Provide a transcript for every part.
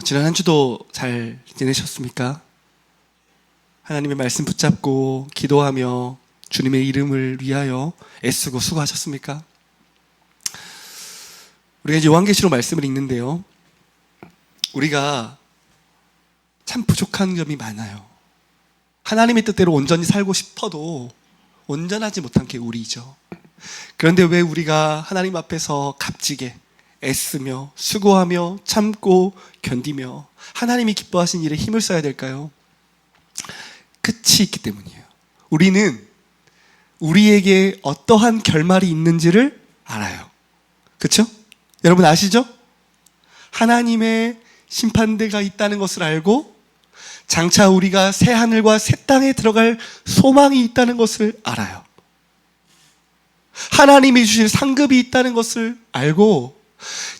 지난 한 주도 잘 지내셨습니까? 하나님의 말씀 붙잡고 기도하며 주님의 이름을 위하여 애쓰고 수고하셨습니까? 우리가 이제 요한계시록 말씀을 읽는데요, 우리가 참 부족한 점이 많아요. 하나님의 뜻대로 온전히 살고 싶어도 온전하지 못한 게 우리죠. 그런데 왜 우리가 하나님 앞에서 값지게 애쓰며 수고하며 참고 견디며 하나님이 기뻐하신 일에 힘을 써야 될까요? 끝이 있기 때문이에요. 우리는 우리에게 어떠한 결말이 있는지를 알아요. 그렇죠? 여러분 아시죠? 하나님의 심판대가 있다는 것을 알고 장차 우리가 새 하늘과 새 땅에 들어갈 소망이 있다는 것을 알아요. 하나님이 주실 상급이 있다는 것을 알고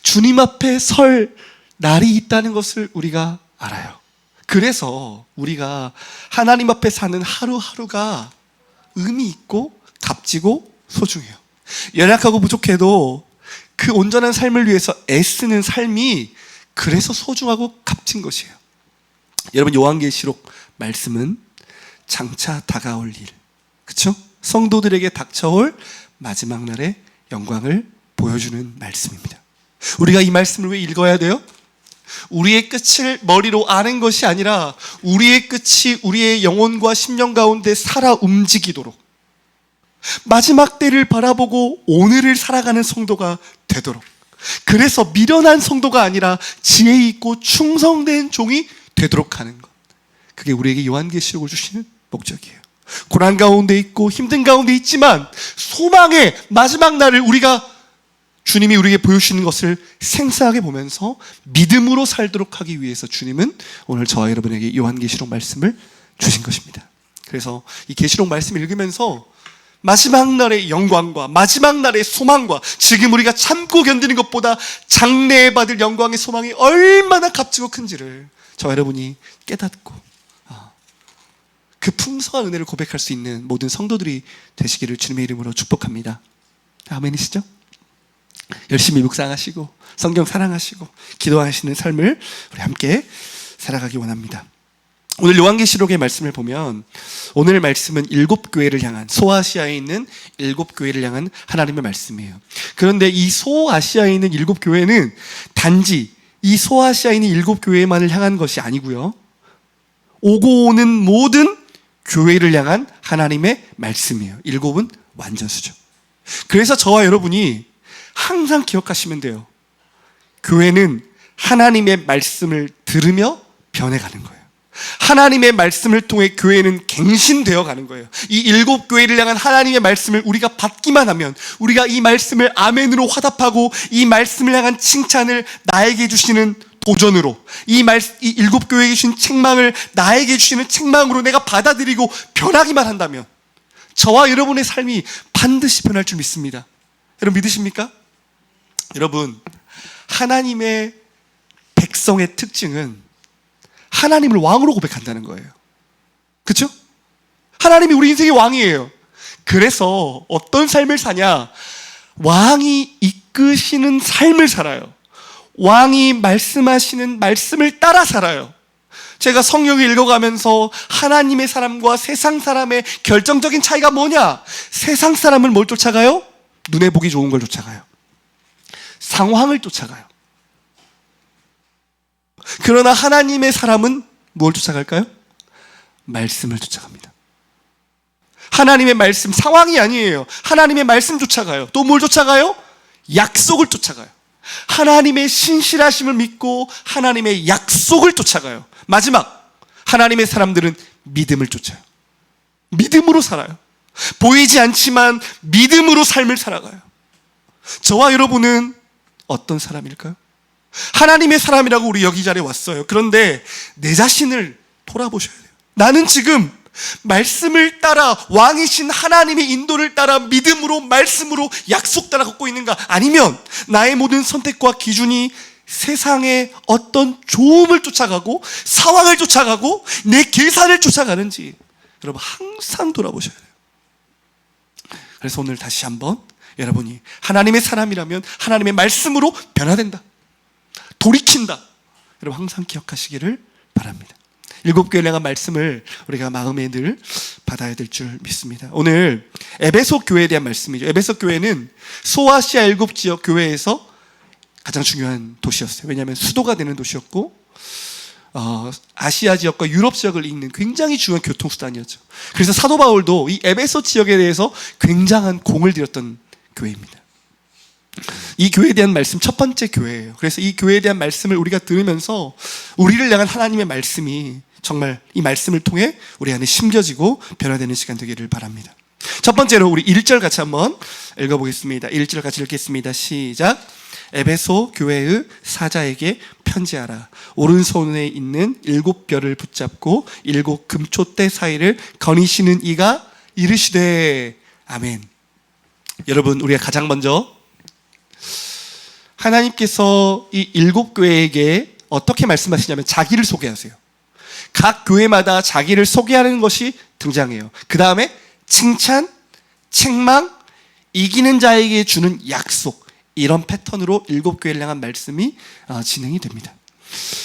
주님 앞에 설 날이 있다는 것을 우리가 알아요. 그래서 우리가 하나님 앞에 사는 하루하루가 의미 있고 값지고 소중해요. 연약하고 부족해도 그 온전한 삶을 위해서 애쓰는 삶이 그래서 소중하고 값진 것이에요. 여러분, 요한계시록 말씀은 장차 다가올 일, 그렇죠? 성도들에게 닥쳐올 마지막 날의 영광을 보여주는 말씀입니다. 우리가 이 말씀을 왜 읽어야 돼요? 우리의 끝을 머리로 아는 것이 아니라 우리의 끝이 우리의 영혼과 심령 가운데 살아 움직이도록, 마지막 때를 바라보고 오늘을 살아가는 성도가 되도록, 그래서 미련한 성도가 아니라 지혜 있고 충성된 종이 되도록 하는 것, 그게 우리에게 요한계시록을 주시는 목적이에요. 고난 가운데 있고 힘든 가운데 있지만 소망의 마지막 날을 우리가 주님이 우리에게 보여주시는 것을 생생하게 보면서 믿음으로 살도록 하기 위해서 주님은 오늘 저와 여러분에게 요한계시록 말씀을 주신 것입니다. 그래서 이 계시록 말씀을 읽으면서 마지막 날의 영광과 마지막 날의 소망과 지금 우리가 참고 견디는 것보다 장래에 받을 영광의 소망이 얼마나 값지고 큰지를 저와 여러분이 깨닫고 그 풍성한 은혜를 고백할 수 있는 모든 성도들이 되시기를 주님의 이름으로 축복합니다. 아멘이시죠? 열심히 묵상하시고 성경 사랑하시고 기도하시는 삶을 우리 함께 살아가기 원합니다. 오늘 요한계시록의 말씀을 보면 오늘 말씀은 7교회를 향한, 소아시아에 있는 7교회를 향한 하나님의 말씀이에요. 그런데 이 소아시아에 있는 7교회는 단지 이 소아시아에 있는 7교회만을 향한 것이 아니고요, 오고 오는 모든 교회를 향한 하나님의 말씀이에요. 7은 완전수죠. 그래서 저와 여러분이 항상 기억하시면 돼요. 교회는 하나님의 말씀을 들으며 변해가는 거예요. 하나님의 말씀을 통해 교회는 갱신되어 가는 거예요. 이 7교회를 향한 하나님의 말씀을 우리가 받기만 하면, 우리가 이 말씀을 아멘으로 화답하고 이 말씀을 향한 칭찬을 나에게 주시는 도전으로, 이 7교회에 주신 책망을 나에게 주시는 책망으로 내가 받아들이고 변하기만 한다면 저와 여러분의 삶이 반드시 변할 줄 믿습니다. 여러분 믿으십니까? 여러분, 하나님의 백성의 특징은 하나님을 왕으로 고백한다는 거예요. 그렇죠? 하나님이 우리 인생의 왕이에요. 그래서 어떤 삶을 사냐? 왕이 이끄시는 삶을 살아요. 왕이 말씀하시는 말씀을 따라 살아요. 제가 성경을 읽어가면서 하나님의 사람과 세상 사람의 결정적인 차이가 뭐냐? 세상 사람은 뭘 쫓아가요? 눈에 보기 좋은 걸 쫓아가요. 상황을 쫓아가요. 그러나 하나님의 사람은 뭘 쫓아갈까요? 말씀을 쫓아갑니다. 하나님의 말씀, 상황이 아니에요. 하나님의 말씀 쫓아가요. 또 뭘 쫓아가요? 약속을 쫓아가요. 하나님의 신실하심을 믿고 하나님의 약속을 쫓아가요. 마지막, 하나님의 사람들은 믿음을 쫓아요. 믿음으로 살아요. 보이지 않지만 믿음으로 삶을 살아가요. 저와 여러분은 어떤 사람일까요? 하나님의 사람이라고 우리 여기 자리에 왔어요. 그런데 내 자신을 돌아보셔야 돼요. 나는 지금 말씀을 따라, 왕이신 하나님의 인도를 따라 믿음으로, 말씀으로 약속 따라 걷고 있는가? 아니면 나의 모든 선택과 기준이 세상의 어떤 좋음을 쫓아가고 상황을 쫓아가고 내 계산을 쫓아가는지 여러분 항상 돌아보셔야 돼요. 그래서 오늘 다시 한번 여러분이 하나님의 사람이라면 하나님의 말씀으로 변화된다, 돌이킨다, 여러분 항상 기억하시기를 바랍니다. 7교회를 향한 말씀을 우리가 마음에 늘 받아야 될 줄 믿습니다. 오늘 에베소 교회에 대한 말씀이죠. 에베소 교회는 소아시아 7지역 교회에서 가장 중요한 도시였어요. 왜냐하면 수도가 되는 도시였고 아시아 지역과 유럽 지역을 잇는 굉장히 중요한 교통수단이었죠. 그래서 사도 바울도 이 에베소 지역에 대해서 굉장한 공을 들였던 교회입니다. 이 교회에 대한 말씀 첫 번째 교회예요. 그래서 이 교회에 대한 말씀을 우리가 들으면서 우리를 향한 하나님의 말씀이 정말 이 말씀을 통해 우리 안에 심겨지고 변화되는 시간 되기를 바랍니다. 첫 번째로 우리 1절 같이 한번 읽어보겠습니다. 1절 같이 읽겠습니다. 시작. 에베소 교회의 사자에게 편지하라. 오른손에 있는 7별을 붙잡고 7 금초대 사이를 거니시는 이가 이르시되. 아멘. 여러분, 우리가 가장 먼저 하나님께서 이 7교회에게 어떻게 말씀하시냐면 자기를 소개하세요. 각 교회마다 자기를 소개하는 것이 등장해요. 그 다음에 칭찬, 책망, 이기는 자에게 주는 약속, 이런 패턴으로 7교회를 향한 말씀이 진행이 됩니다.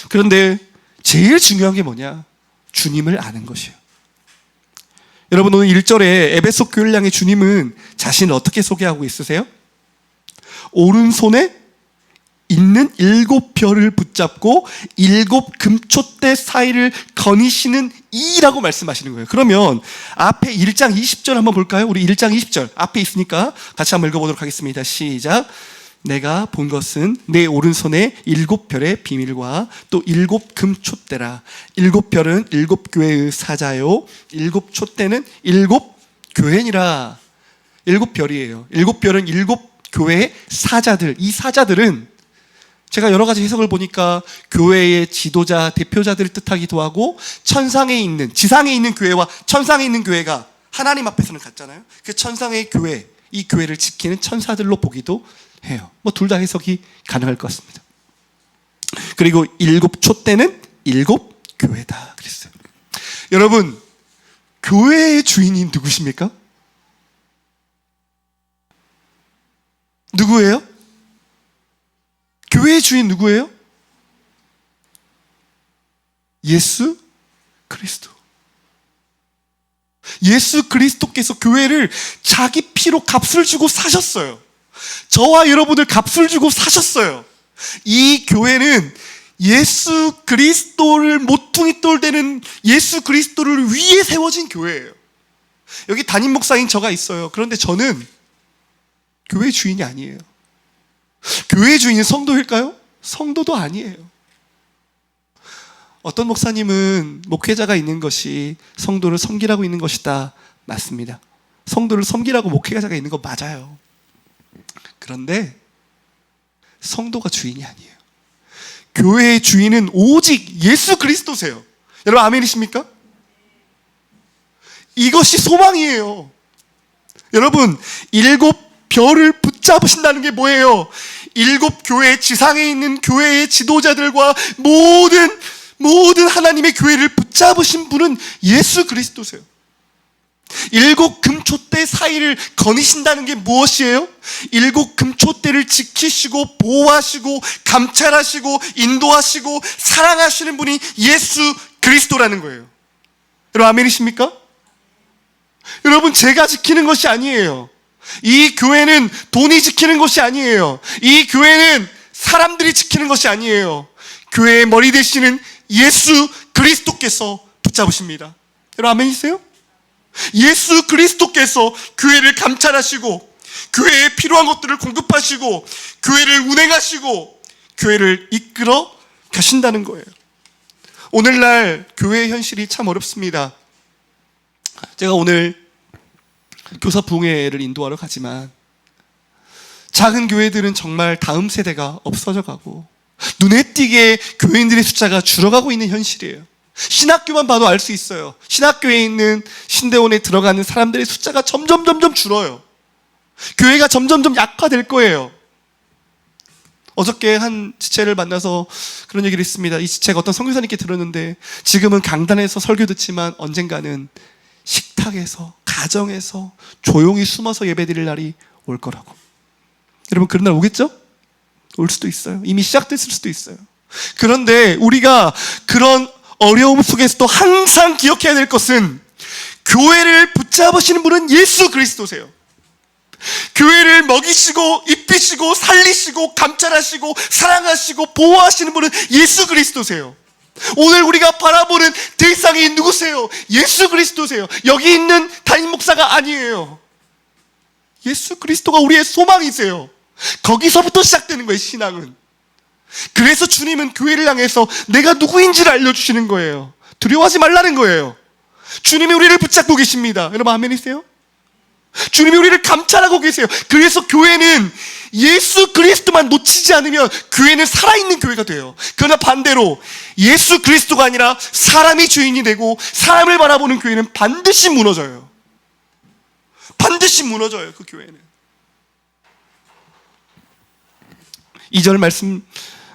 그런데 제일 중요한 게 뭐냐? 주님을 아는 것이에요. 여러분, 오늘 1절에 에베소 교회를 향해 주님은 자신을 어떻게 소개하고 있으세요? 오른손에 있는 7별을 붙잡고 7 금초대 사이를 거니시는 이라고 말씀하시는 거예요. 그러면 앞에 1장 20절 한번 볼까요? 우리 1장 20절 앞에 있으니까 같이 한번 읽어보도록 하겠습니다. 시작. 내가 본 것은 내 오른손에 7별의 비밀과 또 7 금초대라. 7별은 7교회의 사자요, 7초대는 7교회니라. 7별이에요. 7별은 7교회의 사자들. 이 사자들은 제가 여러 가지 해석을 보니까 교회의 지도자, 대표자들을 뜻하기도 하고, 천상에 있는, 지상에 있는 교회와 천상에 있는 교회가 하나님 앞에서는 같잖아요. 그 천상의 교회, 이 교회를 지키는 천사들로 보기도 해요. 둘 다 해석이 가능할 것 같습니다. 그리고 7 촛대는 7교회다 그랬어요. 여러분, 교회의 주인이 누구십니까? 누구예요? 교회의 주인 누구예요? 예수 그리스도. 예수 그리스도께서 교회를 자기 피로 값을 주고 사셨어요. 저와 여러분을 값을 주고 사셨어요. 이 교회는 예수 그리스도를 모퉁이 돌되는 예수 그리스도를 위에 세워진 교회예요. 여기 담임 목사인 저가 있어요. 그런데 저는 교회의 주인이 아니에요. 교회의 주인은 성도일까요? 성도도 아니에요. 어떤 목사님은 목회자가 있는 것이 성도를 섬기라고 있는 것이다. 맞습니다. 성도를 섬기라고 목회자가 있는 거 맞아요. 그런데 성도가 주인이 아니에요. 교회의 주인은 오직 예수 그리스도세요. 여러분 아멘이십니까? 이것이 소망이에요. 여러분, 7별을 붙잡으신다는 게 뭐예요? 7교회, 지상에 있는 교회의 지도자들과 모든 하나님의 교회를 붙잡으신 분은 예수 그리스도세요. 7 금초대 사이를 거니신다는 게 무엇이에요? 7 금초대를 지키시고 보호하시고 감찰하시고 인도하시고 사랑하시는 분이 예수 그리스도라는 거예요. 여러분 아멘이십니까? 여러분, 제가 지키는 것이 아니에요. 이 교회는 돈이 지키는 것이 아니에요. 이 교회는 사람들이 지키는 것이 아니에요. 교회의 머리 되시는 예수 그리스도께서 붙잡으십니다. 여러분 아멘이세요? 예수 그리스도께서 교회를 감찰하시고 교회에 필요한 것들을 공급하시고 교회를 운행하시고 교회를 이끌어 가신다는 거예요. 오늘날 교회의 현실이 참 어렵습니다. 제가 오늘 교사 부흥회를 인도하러 가지만 작은 교회들은 정말 다음 세대가 없어져 가고 눈에 띄게 교인들의 숫자가 줄어가고 있는 현실이에요. 신학교만 봐도 알 수 있어요. 신학교에 있는 신대원에 들어가는 사람들의 숫자가 점점 줄어요. 교회가 점점 약화될 거예요. 어저께 한 지체를 만나서 그런 얘기를 했습니다. 이 지체가 어떤 선교사님께 들었는데 지금은 강단에서 설교 듣지만 언젠가는 식탁에서, 가정에서 조용히 숨어서 예배드릴 날이 올 거라고. 여러분, 그런 날 오겠죠? 올 수도 있어요. 이미 시작됐을 수도 있어요. 그런데 우리가 그런 어려움 속에서도 항상 기억해야 될 것은 교회를 붙잡으시는 분은 예수 그리스도세요. 교회를 먹이시고 입히시고 살리시고 감찰하시고 사랑하시고 보호하시는 분은 예수 그리스도세요. 오늘 우리가 바라보는 대상이 누구세요? 예수 그리스도세요. 여기 있는 담임 목사가 아니에요. 예수 그리스도가 우리의 소망이세요. 거기서부터 시작되는 거예요, 신앙은. 그래서 주님은 교회를 향해서 내가 누구인지를 알려주시는 거예요. 두려워하지 말라는 거예요. 주님이 우리를 붙잡고 계십니다. 여러분 아멘이세요? 주님이 우리를 감찰하고 계세요. 그래서 교회는 예수 그리스도만 놓치지 않으면 교회는 살아있는 교회가 돼요. 그러나 반대로 예수 그리스도가 아니라 사람이 주인이 되고 사람을 바라보는 교회는 반드시 무너져요. 반드시 무너져요, 그 교회는. 2절 말씀,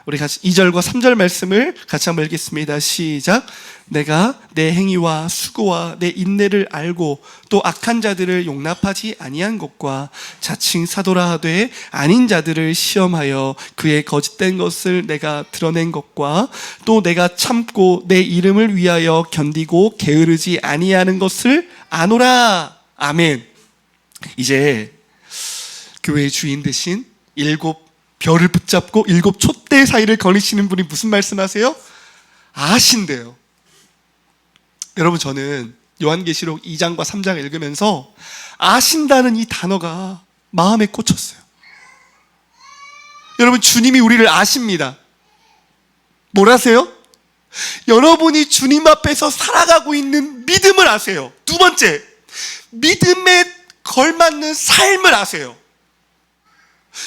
우리 같이 2절과 3절 말씀을 같이 한번 읽겠습니다. 시작. 내가 내 행위와 수고와 내 인내를 알고 또 악한 자들을 용납하지 아니한 것과 자칭 사도라 하되 아닌 자들을 시험하여 그의 거짓된 것을 내가 드러낸 것과 또 내가 참고 내 이름을 위하여 견디고 게으르지 아니하는 것을 아노라. 아멘. 이제 교회의 주인 대신 7 별을 붙잡고 7 촛대 사이를 거니시는 분이 무슨 말씀하세요? 아신대요. 여러분, 저는 요한계시록 2장과 3장을 읽으면서 아신다는 이 단어가 마음에 꽂혔어요. 여러분, 주님이 우리를 아십니다. 뭘 아세요? 여러분이 주님 앞에서 살아가고 있는 믿음을 아세요. 두 번째, 믿음에 걸맞는 삶을 아세요.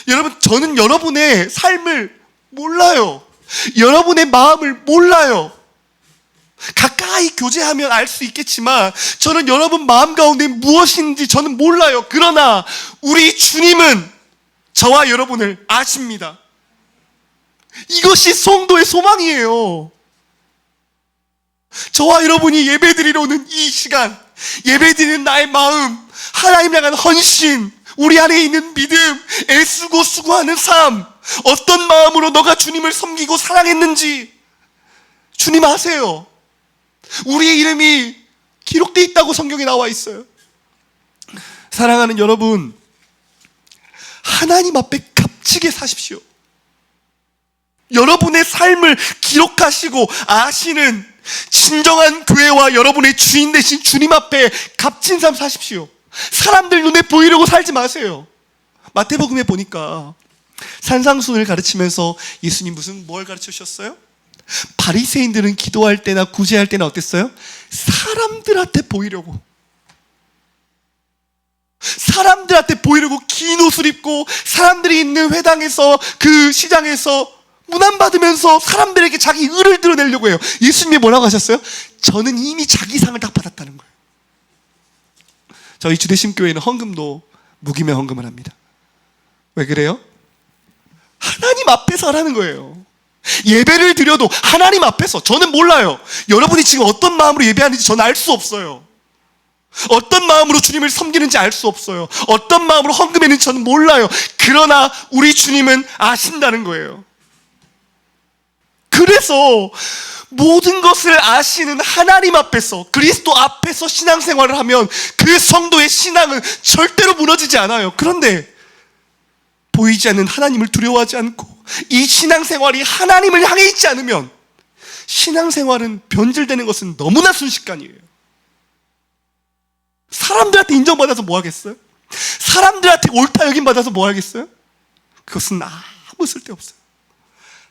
여러분, 저는 여러분의 삶을 몰라요. 여러분의 마음을 몰라요. 가까이 교제하면 알 수 있겠지만 저는 여러분 마음 가운데 무엇인지 저는 몰라요. 그러나 우리 주님은 저와 여러분을 아십니다. 이것이 성도의 소망이에요. 저와 여러분이 예배드리러 오는 이 시간, 예배드리는 나의 마음, 하나님 향한 헌신, 우리 안에 있는 믿음, 애쓰고 수고하는 삶, 어떤 마음으로 너가 주님을 섬기고 사랑했는지 주님 아세요. 우리의 이름이 기록되어 있다고 성경에 나와 있어요. 사랑하는 여러분, 하나님 앞에 값지게 사십시오. 여러분의 삶을 기록하시고 아시는 진정한 교회와 여러분의 주인 되신 주님 앞에 값진 삶 사십시오. 사람들 눈에 보이려고 살지 마세요. 마태복음에 보니까 산상수훈을 가르치면서 예수님 뭘 가르쳐 주셨어요? 바리새인들은 기도할 때나 구제할 때나 어땠어요? 사람들한테 보이려고 긴 옷을 입고 사람들이 있는 회당에서 그 시장에서 문안받으면서 사람들에게 자기 의를 드러내려고 해요. 예수님이 뭐라고 하셨어요? 저는 이미 자기 상을 다 받았다는 거예요. 저희 주대심교회는 헌금도 무기명 헌금을 합니다. 왜 그래요? 하나님 앞에서 하라는 거예요. 예배를 드려도 하나님 앞에서. 저는 몰라요. 여러분이 지금 어떤 마음으로 예배하는지 저는 알 수 없어요. 어떤 마음으로 주님을 섬기는지 알 수 없어요. 어떤 마음으로 헌금했는지 저는 몰라요. 그러나 우리 주님은 아신다는 거예요. 그래서 모든 것을 아시는 하나님 앞에서, 그리스도 앞에서 신앙생활을 하면 그 성도의 신앙은 절대로 무너지지 않아요. 그런데 보이지 않는 하나님을 두려워하지 않고 이 신앙생활이 하나님을 향해 있지 않으면 신앙생활은 변질되는 것은 너무나 순식간이에요. 사람들한테 인정받아서 뭐 하겠어요? 사람들한테 옳다 여김 받아서 뭐 하겠어요? 그것은 아무 쓸데없어요.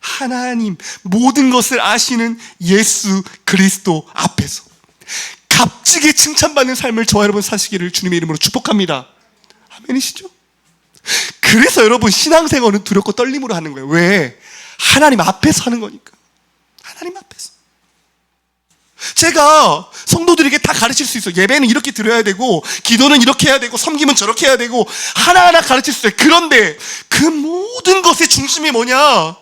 하나님, 모든 것을 아시는 예수 그리스도 앞에서 값지게 칭찬받는 삶을 저와 여러분 사시기를 주님의 이름으로 축복합니다. 아멘이시죠? 그래서 여러분 신앙생활은 두렵고 떨림으로 하는 거예요. 왜? 하나님 앞에서 하는 거니까. 하나님 앞에서. 제가 성도들에게 다 가르칠 수 있어요. 예배는 이렇게 드려야 되고 기도는 이렇게 해야 되고 섬김은 저렇게 해야 되고 하나하나 가르칠 수 있어요. 그런데 그 모든 것의 중심이 뭐냐?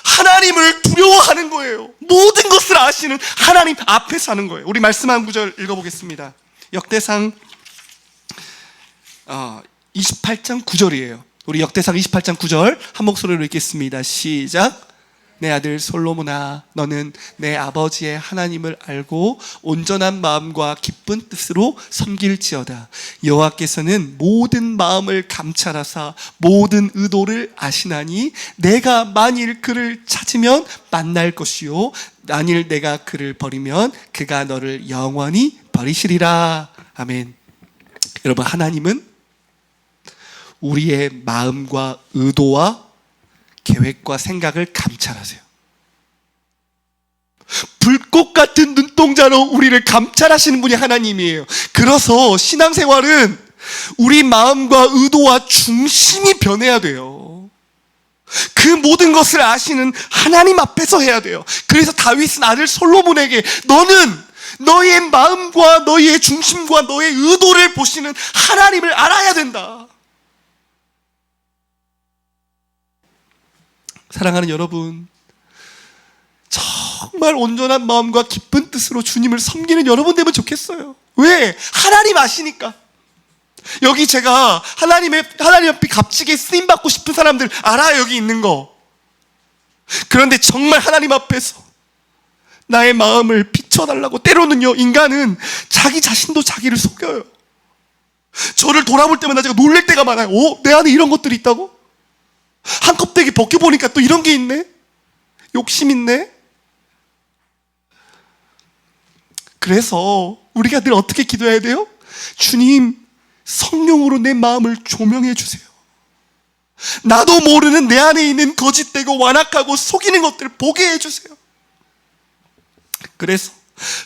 하나님을 두려워하는 거예요. 모든 것을 아시는 하나님 앞에서 하는 거예요. 우리 말씀 한 구절 읽어보겠습니다. 역대상 28장 9절이에요. 우리 역대상 28장 9절 한 목소리로 읽겠습니다. 시작. 내 아들 솔로몬아, 너는 내 아버지의 하나님을 알고 온전한 마음과 기쁜 뜻으로 섬길지어다. 여호와께서는 모든 마음을 감찰하사 모든 의도를 아시나니 내가 만일 그를 찾으면 만날 것이요 만일 내가 그를 버리면 그가 너를 영원히 버리시리라. 아멘. 여러분, 하나님은 우리의 마음과 의도와 계획과 생각을 감찰하세요. 불꽃 같은 눈동자로 우리를 감찰하시는 분이 하나님이에요. 그래서 신앙생활은 우리 마음과 의도와 중심이 변해야 돼요. 그 모든 것을 아시는 하나님 앞에서 해야 돼요. 그래서 다윗은 아들 솔로몬에게 너는 너의 마음과 너의 중심과 너의 의도를 보시는 하나님을 알아야 된다. 사랑하는 여러분, 정말 온전한 마음과 기쁜 뜻으로 주님을 섬기는 여러분 되면 좋겠어요. 왜? 하나님 아시니까. 여기 제가 하나님 앞에 값지게 쓰임받고 싶은 사람들 알아요, 여기 있는 거. 그런데 정말 하나님 앞에서 나의 마음을 비춰달라고, 때로는요, 인간은 자기 자신도 자기를 속여요. 저를 돌아볼 때마다 제가 놀랄 때가 많아요. 내 안에 이런 것들이 있다고? 한 껍데기 벗겨보니까 또 이런 게 있네? 욕심 있네? 그래서 우리가 늘 어떻게 기도해야 돼요? 주님, 성령으로 내 마음을 조명해 주세요. 나도 모르는 내 안에 있는 거짓되고 완악하고 속이는 것들을 보게 해주세요. 그래서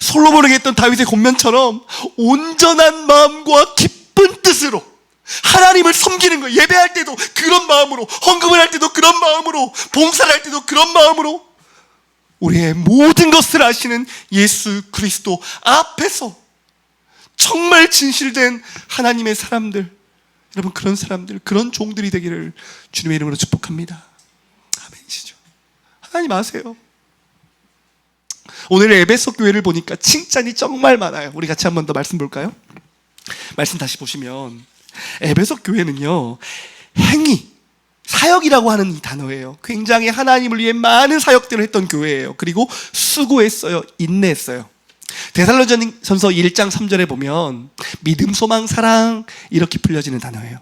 솔로몬에게 했던 다윗의 권면처럼 온전한 마음과 기쁜 뜻으로 하나님을 섬기는 거예요. 예배할 때도 그런 마음으로, 헌금을 할 때도 그런 마음으로, 봉사를 할 때도 그런 마음으로 우리의 모든 것을 아시는 예수 그리스도 앞에서 정말 진실된 하나님의 사람들, 여러분, 그런 사람들, 그런 종들이 되기를 주님의 이름으로 축복합니다. 아멘이시죠. 하나님 아세요. 오늘 에베소 교회를 보니까 칭찬이 정말 많아요. 우리 같이 한 번 더 말씀 볼까요? 말씀 다시 보시면 에베소 교회는요, 행위, 사역이라고 하는 이 단어예요. 굉장히 하나님을 위해 많은 사역들을 했던 교회예요. 그리고 수고했어요. 인내했어요. 데살로니가전서 1장 3절에 보면 믿음, 소망, 사랑 이렇게 풀려지는 단어예요.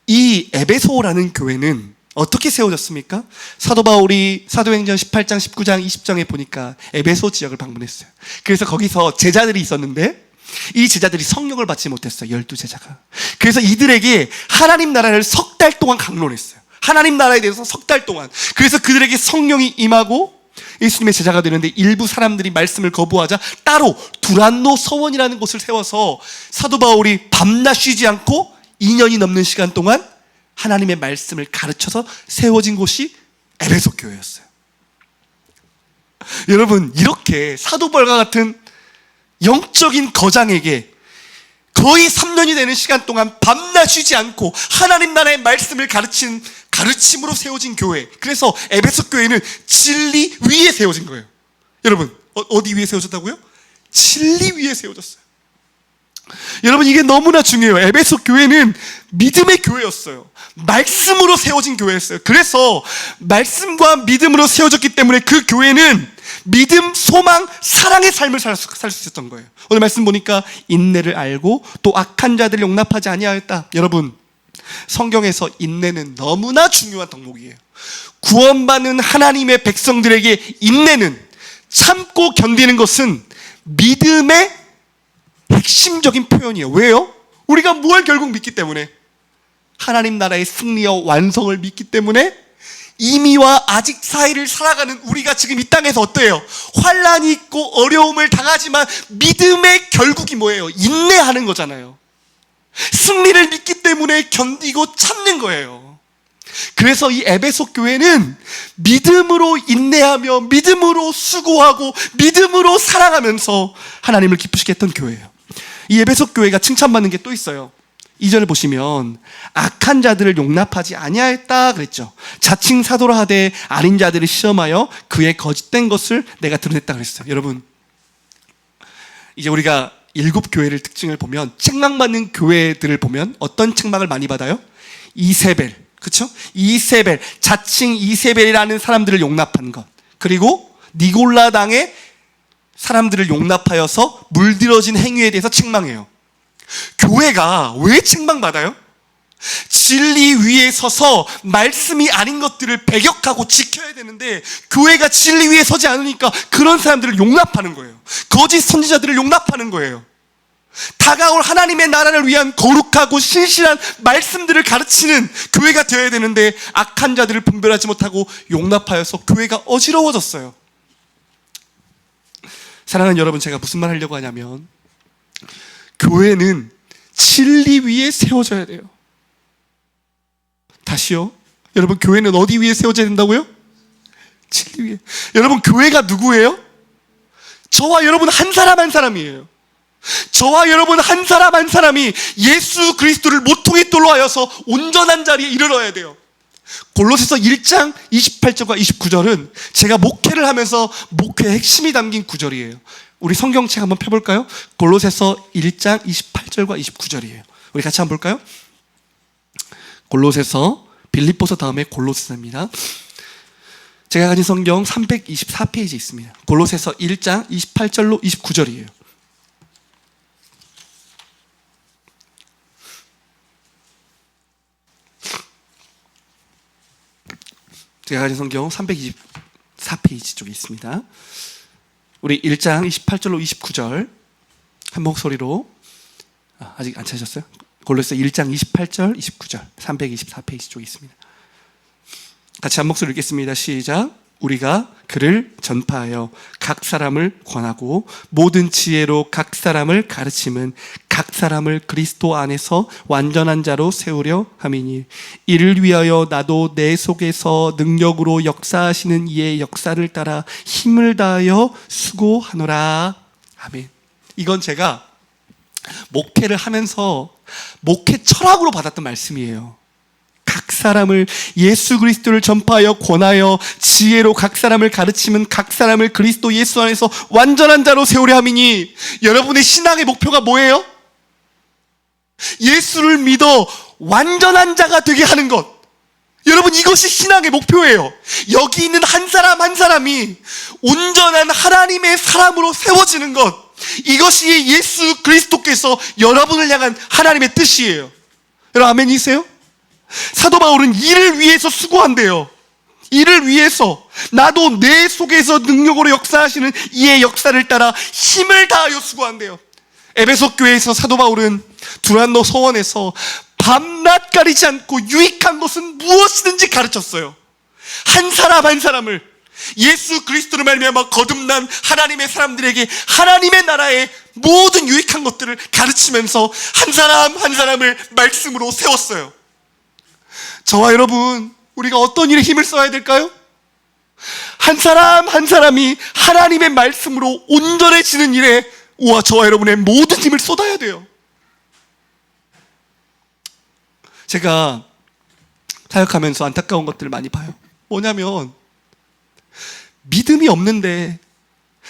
이 에베소라는 교회는 어떻게 세워졌습니까? 사도 바울이 사도행전 18장, 19장, 20장에 보니까 에베소 지역을 방문했어요. 그래서 거기서 제자들이 있었는데 이 제자들이 성령을 받지 못했어요. 12제자가. 그래서 이들에게 하나님 나라를 석 달 동안 강론했어요. 하나님 나라에 대해서 석 달 동안. 그래서 그들에게 성령이 임하고 예수님의 제자가 되는데 일부 사람들이 말씀을 거부하자 따로 두란노 서원이라는 곳을 세워서 사도 바울이 밤낮 쉬지 않고 2년이 넘는 시간 동안 하나님의 말씀을 가르쳐서 세워진 곳이 에베소 교회였어요. 여러분, 이렇게 사도 바울과 같은 영적인 거장에게 거의 3년이 되는 시간 동안 밤낮 쉬지 않고 하나님 나라의 말씀을 가르침으로 세워진 교회. 그래서 에베소 교회는 진리 위에 세워진 거예요. 여러분, 어디 위에 세워졌다고요? 진리 위에 세워졌어요. 여러분, 이게 너무나 중요해요. 에베소 교회는 믿음의 교회였어요. 말씀으로 세워진 교회였어요. 그래서 말씀과 믿음으로 세워졌기 때문에 그 교회는 믿음, 소망, 사랑의 삶을 살 수 있었던 거예요. 오늘 말씀 보니까 인내를 알고 또 악한 자들을 용납하지 아니하였다. 여러분, 성경에서 인내는 너무나 중요한 덕목이에요. 구원받는 하나님의 백성들에게 인내는, 참고 견디는 것은 믿음의 핵심적인 표현이에요. 왜요? 우리가 뭘 결국 믿기 때문에, 하나님 나라의 승리와 완성을 믿기 때문에 이미와 아직 사이를 살아가는 우리가 지금 이 땅에서 어때요? 환난이 있고 어려움을 당하지만 믿음의 결국이 뭐예요? 인내하는 거잖아요. 승리를 믿기 때문에 견디고 참는 거예요. 그래서 이 에베소 교회는 믿음으로 인내하며 믿음으로 수고하고 믿음으로 사랑하면서 하나님을 기쁘시게 했던 교회예요. 이 에베소 교회가 칭찬받는 게 또 있어요. 2절을 보시면 악한 자들을 용납하지 아니하였다 그랬죠. 자칭 사도라 하되 아닌 자들을 시험하여 그의 거짓된 것을 내가 드러냈다 그랬어요. 여러분, 이제 우리가 7교회를 특징을 보면 책망받는 교회들을 보면 어떤 책망을 많이 받아요? 이세벨, 그렇죠? 이세벨, 자칭 이세벨이라는 사람들을 용납한 것, 그리고 니골라당의 사람들을 용납하여서 물들어진 행위에 대해서 책망해요. 교회가 왜 책망받아요? 진리 위에 서서 말씀이 아닌 것들을 배격하고 지켜야 되는데 교회가 진리 위에 서지 않으니까 그런 사람들을 용납하는 거예요. 거짓 선지자들을 용납하는 거예요. 다가올 하나님의 나라를 위한 거룩하고 신실한 말씀들을 가르치는 교회가 되어야 되는데 악한 자들을 분별하지 못하고 용납하여서 교회가 어지러워졌어요. 사랑하는 여러분, 제가 무슨 말 하려고 하냐면 교회는 진리 위에 세워져야 돼요. 다시요. 여러분, 교회는 어디 위에 세워져야 된다고요? 진리 위에. 여러분, 교회가 누구예요? 저와 여러분 한 사람 한 사람이에요. 저와 여러분 한 사람 한 사람이 예수 그리스도를 모퉁이 돌로 하여서 온전한 자리에 이르러야 돼요. 골로새서 1장 28절과 29절은 제가 목회를 하면서 목회의 핵심이 담긴 구절이에요. 우리 성경책 한번 펴볼까요? 골로새서 1장 28절과 29절이에요. 우리 같이 한번 볼까요? 골로새서, 빌립보서 다음에 골로새서입니다. 제가 가진 성경 324페이지 있습니다. 골로새서 1장 28절로 29절이에요. 제가 가진 성경 324페이지 쪽에 있습니다. 우리 1장 28절로 29절 한 목소리로, 아직 안 찾으셨어요? 골로새 1장 28절 29절 324페이지 쪽에 있습니다. 같이 한 목소리 읽겠습니다. 시작. 우리가 그를 전파하여 각 사람을 권하고 모든 지혜로 각 사람을 가르침은 각 사람을 그리스도 안에서 완전한 자로 세우려 함이니 이를 위하여 나도 내 속에서 능력으로 역사하시는 이의 역사를 따라 힘을 다하여 수고하노라. 아멘. 이건 제가 목회를 하면서 목회 철학으로 받았던 말씀이에요. 각 사람을 예수 그리스도를 전파하여 권하여 지혜로 각 사람을 가르치면 각 사람을 그리스도 예수 안에서 완전한 자로 세우려 함이니, 여러분의 신앙의 목표가 뭐예요? 예수를 믿어 완전한 자가 되게 하는 것. 여러분, 이것이 신앙의 목표예요. 여기 있는 한 사람 한 사람이 온전한 하나님의 사람으로 세워지는 것, 이것이 예수 그리스도께서 여러분을 향한 하나님의 뜻이에요. 여러분, 아멘이세요? 사도 바울은 이를 위해서 수고한대요. 이를 위해서 나도 내 속에서 능력으로 역사하시는 이의 역사를 따라 힘을 다하여 수고한대요. 에베소 교회에서 사도 바울은 두란노 서원에서 밤낮 가리지 않고 유익한 것은 무엇이든지 가르쳤어요. 한 사람 한 사람을 예수 그리스도로 말미암아 거듭난 하나님의 사람들에게 하나님의 나라의 모든 유익한 것들을 가르치면서 한 사람 한 사람을 말씀으로 세웠어요. 저와 여러분, 우리가 어떤 일에 힘을 써야 될까요? 한 사람 한 사람이 하나님의 말씀으로 온전해지는 일에 저와 여러분의 모든 힘을 쏟아야 돼요. 제가 사역하면서 안타까운 것들을 많이 봐요. 뭐냐면 믿음이 없는데,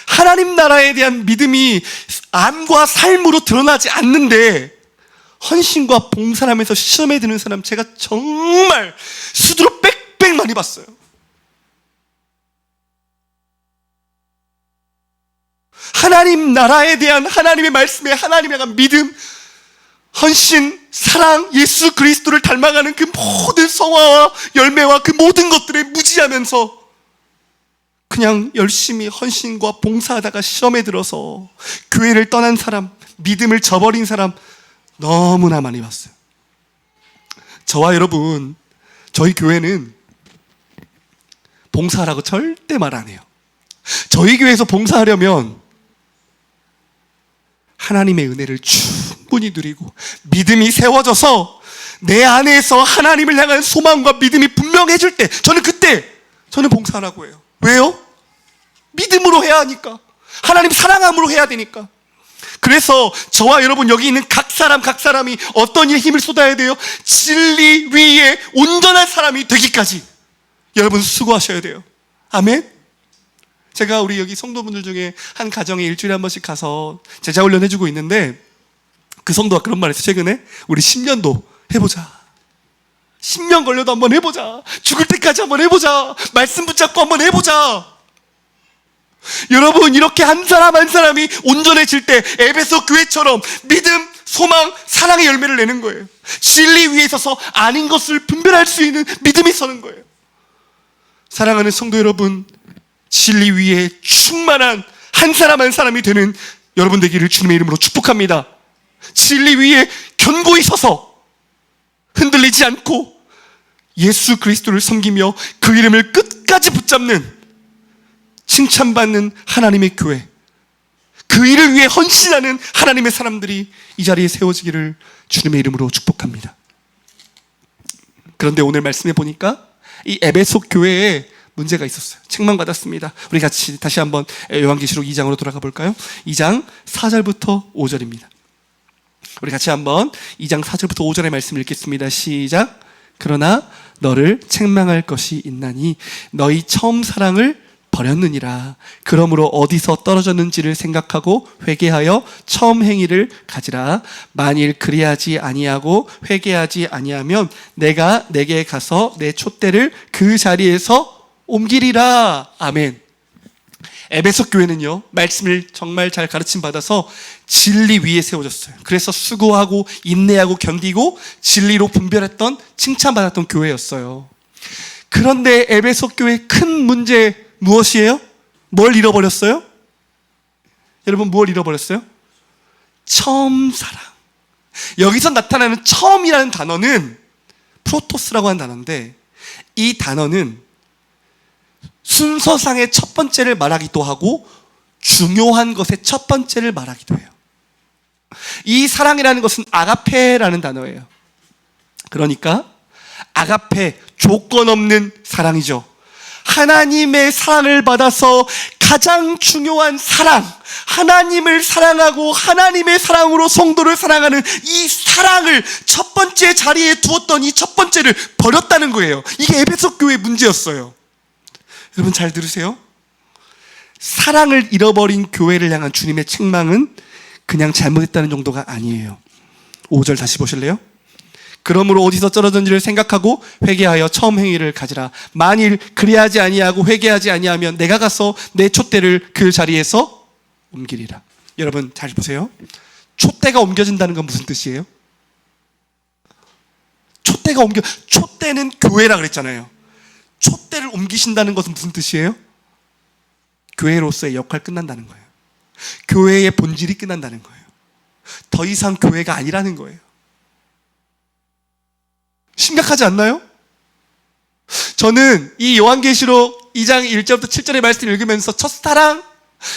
하나님 나라에 대한 믿음이 암과 삶으로 드러나지 않는데 헌신과 봉사하면서 시험에 드는 사람, 제가 정말 수두로 빽빽 많이 봤어요. 하나님 나라에 대한 하나님의 말씀에 하나님에 대한 믿음, 헌신, 사랑, 예수 그리스도를 닮아가는 그 모든 성화와 열매와 그 모든 것들에 무지하면서 그냥 열심히 헌신과 봉사하다가 시험에 들어서 교회를 떠난 사람, 믿음을 저버린 사람 너무나 많이 봤어요. 저와 여러분, 저희 교회는 봉사하라고 절대 말 안 해요. 저희 교회에서 봉사하려면 하나님의 은혜를 충분히 누리고 믿음이 세워져서 내 안에서 하나님을 향한 소망과 믿음이 분명해질 때, 저는 봉사하라고 해요. 왜요? 믿음으로 해야 하니까. 하나님 사랑함으로 해야 되니까. 그래서 저와 여러분, 여기 있는 각 사람이 어떤 일에 힘을 쏟아야 돼요? 진리 위에 온전한 사람이 되기까지 여러분 수고하셔야 돼요. 아멘? 제가 우리 여기 성도분들 중에 한 가정에 일주일에 한 번씩 가서 제자훈련 해주고 있는데, 그 성도가 그런 말 했어요. 최근에 우리 10년도 해보자. 10년 걸려도 한번 해보자. 죽을 때까지 한번 해보자. 말씀 붙잡고 한번 해보자. 여러분, 이렇게 한 사람 한 사람이 온전해질 때 에베소 교회처럼 믿음, 소망, 사랑의 열매를 내는 거예요. 진리 위에 서서 아닌 것을 분별할 수 있는 믿음이 서는 거예요. 사랑하는 성도 여러분, 진리 위에 충만한 한 사람 한 사람이 되는 여러분 되기를 주님의 이름으로 축복합니다. 진리 위에 견고히 서서 흔들리지 않고 예수 그리스도를 섬기며 그 이름을 끝까지 붙잡는 칭찬받는 하나님의 교회, 그 일을 위해 헌신하는 하나님의 사람들이 이 자리에 세워지기를 주님의 이름으로 축복합니다. 그런데 오늘 말씀해 보니까 이 에베소 교회에 문제가 있었어요. 책망받았습니다. 우리 같이 다시 한번 요한계시록 2장으로 돌아가 볼까요? 2장 4절부터 5절입니다. 우리 같이 한번 2장 4절부터 5절의 말씀 읽겠습니다. 시작. 그러나 너를 책망할 것이 있나니 너희 처음 사랑을 버렸느니라. 그러므로 어디서 떨어졌는지를 생각하고 회개하여 처음 행위를 가지라. 만일 그리하지 아니하고 회개하지 아니하면 내가 내게 가서 내 촛대를 그 자리에서 옮기리라. 아멘. 에베소 교회는요, 말씀을 정말 잘 가르침 받아서 진리 위에 세워졌어요. 그래서 수고하고 인내하고 견디고 진리로 분별했던, 칭찬받았던 교회였어요. 그런데 에베소 교회의 큰 문제 무엇이에요? 뭘 잃어버렸어요? 여러분, 뭘 잃어버렸어요? 처음 사랑. 여기서 나타나는 처음이라는 단어는 프로토스라고 하는 단어인데, 이 단어는 순서상의 첫 번째를 말하기도 하고 중요한 것의 첫 번째를 말하기도 해요. 이 사랑이라는 것은 아가페라는 단어예요. 그러니까 아가페, 조건 없는 사랑이죠. 하나님의 사랑을 받아서 가장 중요한 사랑, 하나님을 사랑하고 하나님의 사랑으로 성도를 사랑하는 이 사랑을 첫 번째 자리에 두었던 이 첫 번째를 버렸다는 거예요. 이게 에베소 교회의 문제였어요. 여러분 잘 들으세요. 사랑을 잃어버린 교회를 향한 주님의 책망은 그냥 잘못했다는 정도가 아니에요. 5절 다시 보실래요? 그러므로 어디서 떨어졌는지를 생각하고 회개하여 처음 행위를 가지라. 만일 그리하지 아니하고 회개하지 아니하면 내가 가서 내 촛대를 그 자리에서 옮기리라. 여러분 잘 보세요. 촛대가 옮겨진다는 건 무슨 뜻이에요? 촛대는 교회라 그랬잖아요. 촛대를 옮기신다는 것은 무슨 뜻이에요? 교회로서의 역할 끝난다는 거예요. 교회의 본질이 끝난다는 거예요. 더 이상 교회가 아니라는 거예요. 심각하지 않나요? 저는 이 요한계시록 2장 1절부터 7절의 말씀을 읽으면서 첫사랑,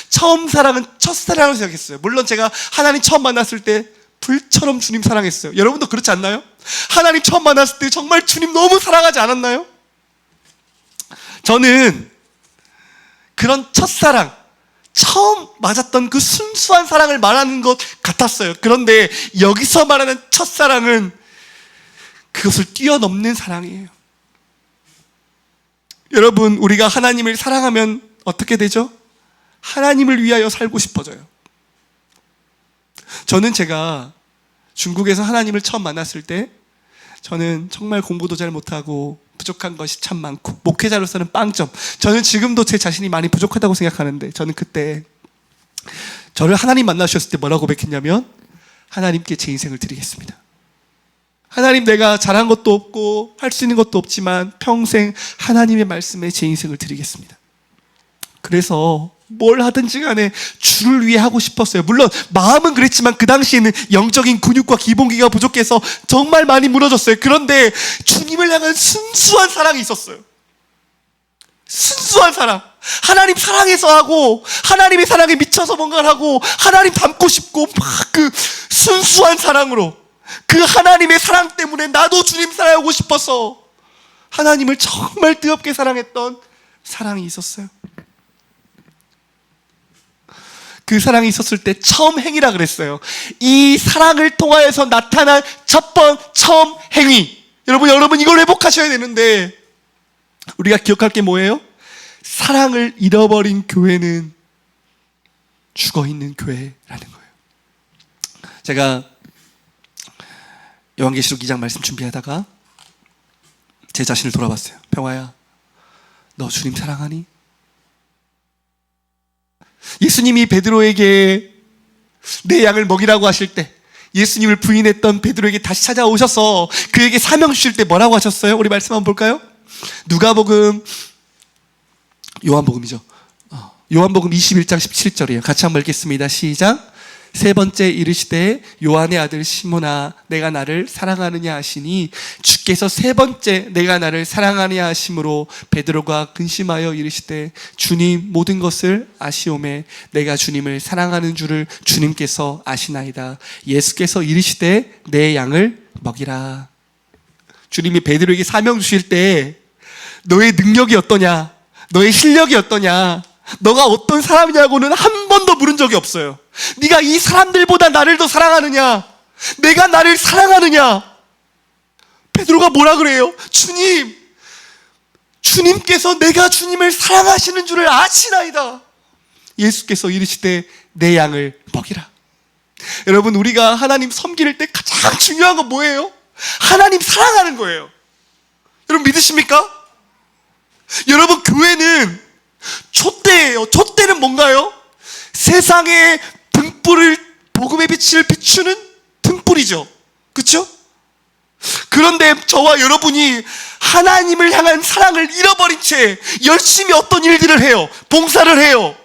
처음 사랑은 첫사랑을 생각했어요. 물론 제가 하나님 처음 만났을 때 불처럼 주님 사랑했어요. 여러분도 그렇지 않나요? 하나님 처음 만났을 때 정말 주님 너무 사랑하지 않았나요? 저는 그런 첫사랑, 처음 맞았던 그 순수한 사랑을 말하는 것 같았어요. 그런데 여기서 말하는 첫사랑은 그것을 뛰어넘는 사랑이에요. 여러분, 우리가 하나님을 사랑하면 어떻게 되죠? 하나님을 위하여 살고 싶어져요. 저는 제가 중국에서 하나님을 처음 만났을 때 저는 정말 공부도 잘 못하고 부족한 것이 참 많고 목회자로서는 빵점. 저는 지금도 제 자신이 많이 부족하다고 생각하는데 저는 그때 저를 하나님 만나셨을 때 뭐라고 고백했냐면 하나님께 제 인생을 드리겠습니다. 하나님, 내가 잘한 것도 없고 할 수 있는 것도 없지만 평생 하나님의 말씀에 제 인생을 드리겠습니다. 그래서 뭘 하든지 간에 주를 위해 하고 싶었어요. 물론 마음은 그랬지만 그 당시에는 영적인 근육과 기본기가 부족해서 정말 많이 무너졌어요. 그런데 주님을 향한 순수한 사랑이 있었어요. 순수한 사랑. 하나님 사랑해서 하고 하나님의 사랑에 미쳐서 뭔가를 하고 하나님 닮고 싶고 막 그 순수한 사랑으로 그 하나님의 사랑 때문에 나도 주님 사랑하고 싶어서 하나님을 정말 뜨겁게 사랑했던 사랑이 있었어요. 그 사랑이 있었을 때 처음 행위라 그랬어요. 이 사랑을 통하여서 나타난 처음 행위. 여러분 이걸 회복하셔야 되는데 우리가 기억할 게 뭐예요? 사랑을 잃어버린 교회는 죽어있는 교회라는 거예요. 제가 요한계시록 2장 말씀 준비하다가 제 자신을 돌아봤어요. 평화야, 너 주님 사랑하니? 예수님이 베드로에게 내 양을 먹이라고 하실 때, 예수님을 부인했던 베드로에게 다시 찾아오셔서 그에게 사명 주실 때 뭐라고 하셨어요? 우리 말씀 한번 볼까요? 요한복음이죠. 요한복음 21장 17절이에요. 같이 한번 읽겠습니다. 시작. 세 번째 이르시되 요한의 아들 시몬아 내가 나를 사랑하느냐 하시니 주께서 세 번째 내가 나를 사랑하느냐 하심으로 베드로가 근심하여 이르시되 주님 모든 것을 아시오매 내가 주님을 사랑하는 줄을 주님께서 아시나이다. 예수께서 이르시되 내 양을 먹이라. 주님이 베드로에게 사명 주실 때 너의 능력이 어떠냐, 너의 실력이 어떠냐, 너가 어떤 사람이냐고는 한 번도 물은 적이 없어요. 네가 이 사람들보다 나를 더 사랑하느냐, 내가 나를 사랑하느냐. 베드로가 뭐라 그래요? 주님께서 내가 주님을 사랑하시는 줄을 아시나이다. 예수께서 이르시되 내 양을 먹이라. 여러분, 우리가 하나님 섬길 때 가장 중요한 건 뭐예요? 하나님 사랑하는 거예요. 여러분 믿으십니까? 여러분, 교회는 촛대예요. 촛대는 뭔가요? 세상의 등불을, 복음의 빛을 비추는 등불이죠. 그렇죠? 그런데 저와 여러분이 하나님을 향한 사랑을 잃어버린 채 열심히 어떤 일들을 해요. 봉사를 해요.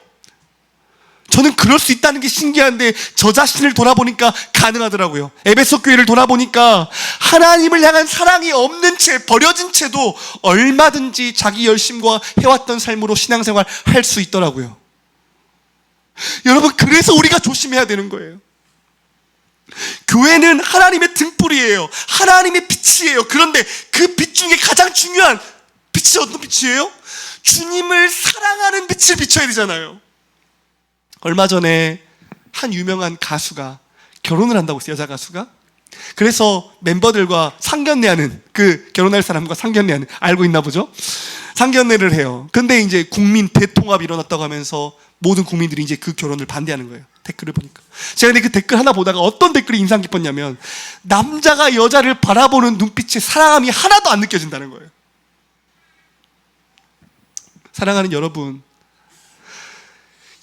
저는 그럴 수 있다는 게 신기한데 저 자신을 돌아보니까 가능하더라고요. 에베소 교회를 돌아보니까 하나님을 향한 사랑이 없는 채, 버려진 채도 얼마든지 자기 열심과 해왔던 삶으로 신앙생활 할 수 있더라고요. 여러분, 그래서 우리가 조심해야 되는 거예요. 교회는 하나님의 등불이에요. 하나님의 빛이에요. 그런데 그 빛 중에 가장 중요한 빛이 어떤 빛이에요? 주님을 사랑하는 빛을 비춰야 되잖아요. 얼마 전에 한 유명한 가수가 결혼을 한다고 했어요. 여자 가수가. 그래서 멤버들과 상견례하는, 그 결혼할 사람과 상견례하는, 알고 있나 보죠? 상견례를 해요. 근데 이제 국민 대통합이 일어났다고 하면서 모든 국민들이 이제 그 결혼을 반대하는 거예요. 댓글을 보니까. 제가 근데 그 댓글 하나 보다가 어떤 댓글이 인상 깊었냐면, 남자가 여자를 바라보는 눈빛에 사랑함이 하나도 안 느껴진다는 거예요. 사랑하는 여러분,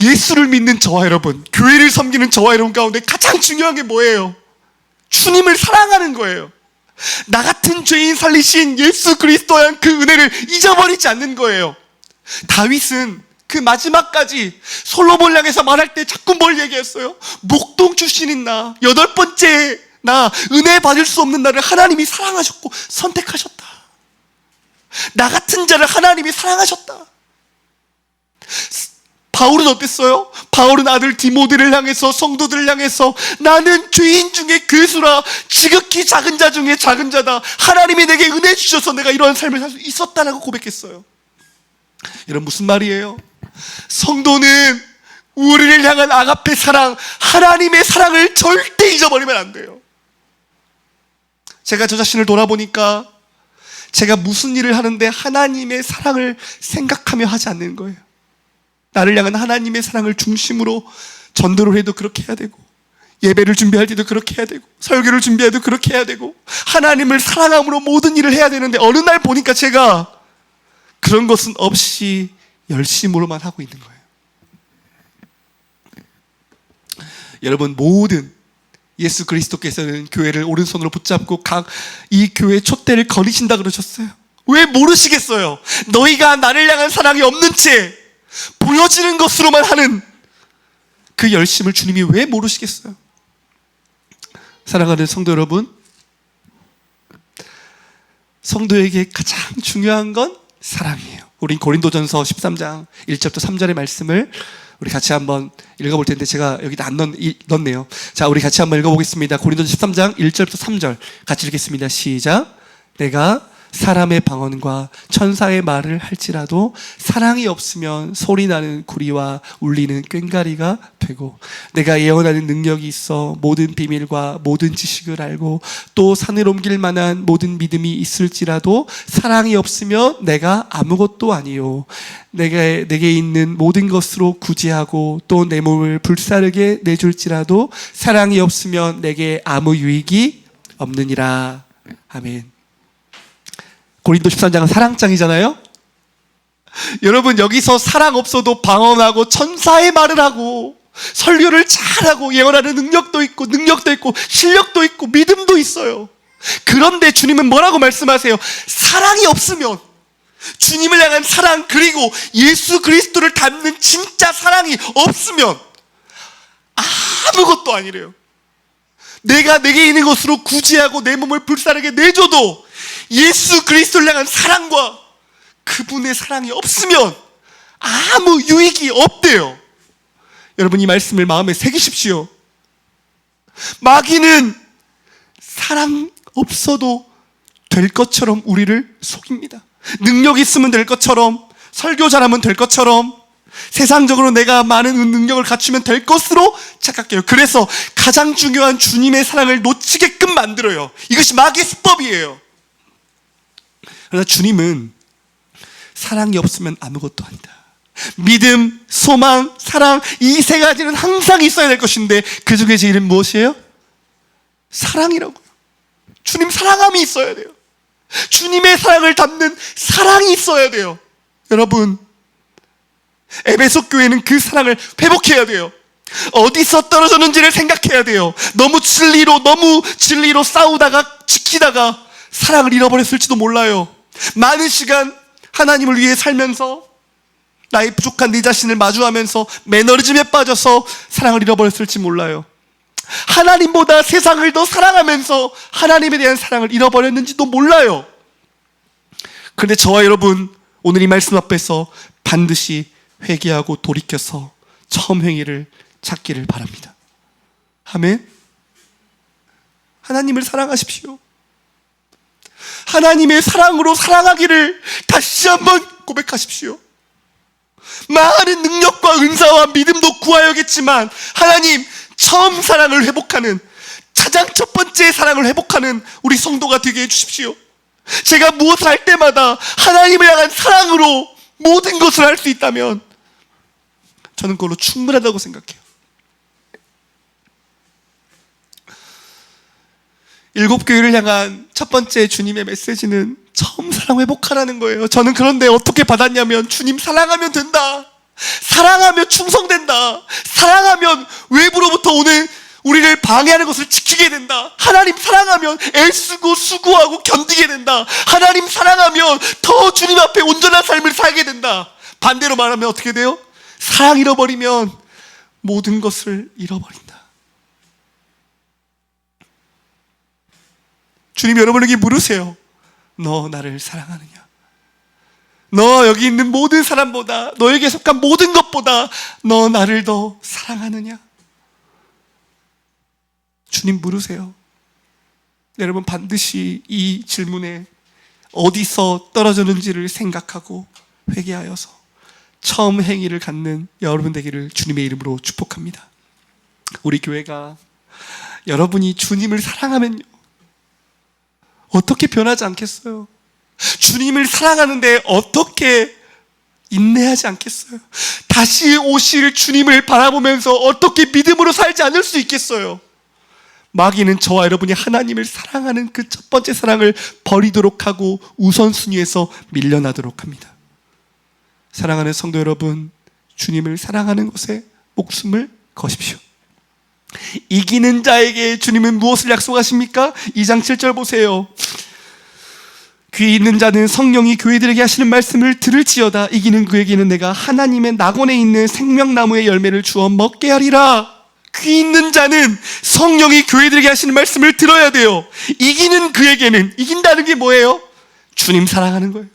예수를 믿는 저와 여러분, 교회를 섬기는 저와 여러분 가운데 가장 중요한 게 뭐예요? 주님을 사랑하는 거예요. 나 같은 죄인 살리신 예수 그리스도의 그 은혜를 잊어버리지 않는 거예요. 다윗은 그 마지막까지 솔로몬을 향해서 말할 때 자꾸 뭘 얘기했어요? 목동 출신인 나, 8번째 나, 은혜 받을 수 없는 나를 하나님이 사랑하셨고 선택하셨다. 나 같은 자를 하나님이 사랑하셨다. 바울은 어땠어요? 바울은 아들 디모데를 향해서, 성도들을 향해서 나는 죄인 중에 괴수라, 지극히 작은 자 중에 작은 자다. 하나님이 내게 은혜 주셔서 내가 이런 삶을 살 수 있었다라고 고백했어요. 여러분, 무슨 말이에요? 성도는 우리를 향한 아가페 사랑, 하나님의 사랑을 절대 잊어버리면 안 돼요. 제가 저 자신을 돌아보니까 제가 무슨 일을 하는데 하나님의 사랑을 생각하며 하지 않는 거예요. 나를 향한 하나님의 사랑을 중심으로 전도를 해도 그렇게 해야 되고, 예배를 준비할 때도 그렇게 해야 되고, 설교를 준비해도 그렇게 해야 되고, 하나님을 사랑함으로 모든 일을 해야 되는데 어느 날 보니까 제가 그런 것은 없이 열심으로만 하고 있는 거예요. 여러분, 모든 예수 그리스도께서는 교회를 오른손으로 붙잡고 이 교회의 촛대를 거리신다 그러셨어요. 왜 모르시겠어요? 너희가 나를 향한 사랑이 없는 채 보여지는 것으로만 하는 그 열심을 주님이 왜 모르시겠어요? 사랑하는 성도 여러분, 성도에게 가장 중요한 건 사랑이에요. 우린 고린도전서 13장 1절부터 3절의 말씀을 우리 같이 한번 읽어볼 텐데 제가 여기다 안 넣었네요. 자, 우리 같이 한번 읽어보겠습니다. 고린도전서 13장 1절부터 3절 같이 읽겠습니다. 시작. 내가 사람의 방언과 천사의 말을 할지라도 사랑이 없으면 소리나는 구리와 울리는 꽹과리가 되고, 내가 예언하는 능력이 있어 모든 비밀과 모든 지식을 알고 또 산을 옮길 만한 모든 믿음이 있을지라도 사랑이 없으면 내가 아무것도 아니요. 내게 있는 모든 것으로 구제하고 또 내 몸을 불사르게 내줄지라도 사랑이 없으면 내게 아무 유익이 없느니라. 아멘. 고린도 13장은 사랑장이잖아요. 여러분, 여기서 사랑 없어도 방언하고 천사의 말을 하고 설교를 잘하고 예언하는 능력도 있고 실력도 있고 믿음도 있어요. 그런데 주님은 뭐라고 말씀하세요? 사랑이 없으면, 주님을 향한 사랑, 그리고 예수 그리스도를 닮는 진짜 사랑이 없으면 아무것도 아니래요. 내가 내게 있는 것으로 구제하고 내 몸을 불사르게 내줘도 예수 그리스도를 향한 사랑과 그분의 사랑이 없으면 아무 유익이 없대요. 여러분, 이 말씀을 마음에 새기십시오. 마귀는 사랑 없어도 될 것처럼 우리를 속입니다. 능력 있으면 될 것처럼, 설교 잘하면 될 것처럼, 세상적으로 내가 많은 능력을 갖추면 될 것으로 착각해요. 그래서 가장 중요한 주님의 사랑을 놓치게끔 만들어요. 이것이 마귀의 수법이에요. 그러나 주님은 사랑이 없으면 아무것도 아니다. 믿음, 소망, 사랑, 이 세 가지는 항상 있어야 될 것인데 그 중에 제일은 무엇이에요? 사랑이라고요. 주님 사랑함이 있어야 돼요. 주님의 사랑을 담는 사랑이 있어야 돼요. 여러분, 에베소 교회는 그 사랑을 회복해야 돼요. 어디서 떨어졌는지를 생각해야 돼요. 너무 진리로 싸우다가 지키다가 사랑을 잃어버렸을지도 몰라요. 많은 시간 하나님을 위해 살면서 나의 부족한 내 자신을 마주하면서 매너리즘에 빠져서 사랑을 잃어버렸을지 몰라요. 하나님보다 세상을 더 사랑하면서 하나님에 대한 사랑을 잃어버렸는지도 몰라요. 그런데 저와 여러분, 오늘 이 말씀 앞에서 반드시 회개하고 돌이켜서 처음 행위를 찾기를 바랍니다. 아멘. 하나님을 사랑하십시오. 하나님의 사랑으로 사랑하기를 다시 한번 고백하십시오. 많은 능력과 은사와 믿음도 구하여겠지만 하나님, 처음 사랑을 회복하는, 가장 첫 번째 사랑을 회복하는 우리 성도가 되게 해주십시오. 제가 무엇을 할 때마다 하나님을 향한 사랑으로 모든 것을 할 수 있다면 저는 그걸로 충분하다고 생각해요. 7교회를 향한 첫 번째 주님의 메시지는 처음 사랑 회복하라는 거예요. 저는 그런데 어떻게 받았냐면, 주님 사랑하면 된다, 사랑하면 충성된다, 사랑하면 외부로부터 오는 우리를 방해하는 것을 지키게 된다, 하나님 사랑하면 애쓰고 수고하고 견디게 된다, 하나님 사랑하면 더 주님 앞에 온전한 삶을 살게 된다. 반대로 말하면 어떻게 돼요? 사랑 잃어버리면 모든 것을 잃어버린다. 주님, 여러분에게 물으세요. 너 나를 사랑하느냐? 너 여기 있는 모든 사람보다, 너에게 속한 모든 것보다 너 나를 더 사랑하느냐? 주님 물으세요. 여러분, 반드시 이 질문에 어디서 떨어졌는지를 생각하고 회개하여서 처음 행위를 갖는 여러분 되기를 주님의 이름으로 축복합니다. 우리 교회가 여러분이 주님을 사랑하면요, 어떻게 변하지 않겠어요? 주님을 사랑하는데 어떻게 인내하지 않겠어요? 다시 오실 주님을 바라보면서 어떻게 믿음으로 살지 않을 수 있겠어요? 마귀는 저와 여러분이 하나님을 사랑하는 그 첫 번째 사랑을 버리도록 하고 우선순위에서 밀려나도록 합니다. 사랑하는 성도 여러분, 주님을 사랑하는 것에 목숨을 거십시오. 이기는 자에게 주님은 무엇을 약속하십니까? 2장 7절 보세요. 귀 있는 자는 성령이 교회들에게 하시는 말씀을 들을지어다. 이기는 그에게는 내가 하나님의 낙원에 있는 생명나무의 열매를 주어 먹게 하리라. 귀 있는 자는 성령이 교회들에게 하시는 말씀을 들어야 돼요. 이기는 그에게는, 이긴다는 게 뭐예요? 주님 사랑하는 거예요.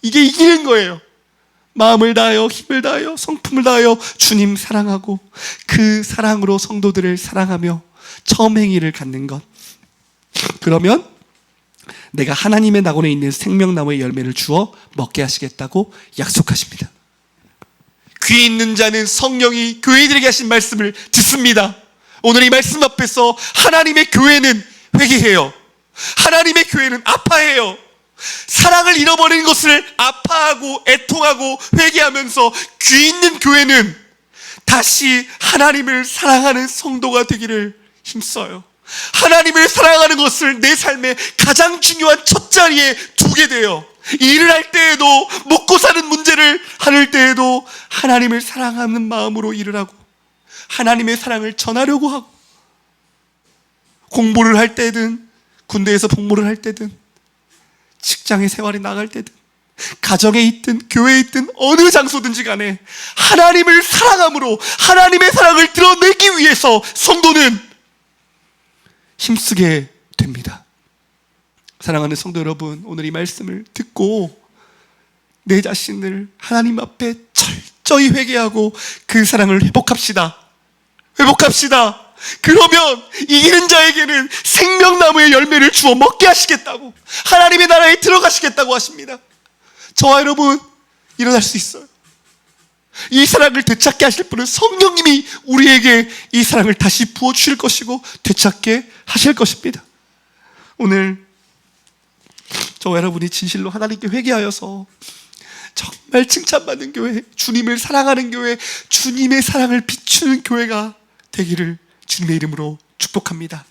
이게 이기는 거예요. 마음을 다하여, 힘을 다하여, 성품을 다하여 주님 사랑하고 그 사랑으로 성도들을 사랑하며 처음 행위를 갖는 것. 그러면 내가 하나님의 낙원에 있는 생명나무의 열매를 주어 먹게 하시겠다고 약속하십니다. 귀 있는 자는 성령이 교회들에게 하신 말씀을 듣습니다. 오늘 이 말씀 앞에서 하나님의 교회는 회개해요. 하나님의 교회는 아파해요. 사랑을 잃어버린 것을 아파하고 애통하고 회개하면서 귀 있는 교회는 다시 하나님을 사랑하는 성도가 되기를 힘써요. 하나님을 사랑하는 것을 내 삶의 가장 중요한 첫 자리에 두게 돼요. 일을 할 때에도, 먹고 사는 문제를 하는 때에도 하나님을 사랑하는 마음으로 일을 하고 하나님의 사랑을 전하려고 하고, 공부를 할 때든 군대에서 복무를 할 때든 직장의 생활에 나갈 때든 가정에 있든 교회에 있든 어느 장소든지 간에 하나님을 사랑함으로 하나님의 사랑을 드러내기 위해서 성도는 힘쓰게 됩니다. 사랑하는 성도 여러분, 오늘 이 말씀을 듣고 내 자신을 하나님 앞에 철저히 회개하고 그 사랑을 회복합시다. 회복합시다. 그러면 이기는 자에게는 생명나무의 열매를 주어 먹게 하시겠다고, 하나님의 나라에 들어가시겠다고 하십니다. 저와 여러분, 일어날 수 있어요. 이 사랑을 되찾게 하실 분은 성령님이 우리에게 이 사랑을 다시 부어주실 것이고 되찾게 하실 것입니다. 오늘 저와 여러분이 진실로 하나님께 회개하여서 정말 칭찬받는 교회, 주님을 사랑하는 교회, 주님의 사랑을 비추는 교회가 되기를 주님의 이름으로 축복합니다.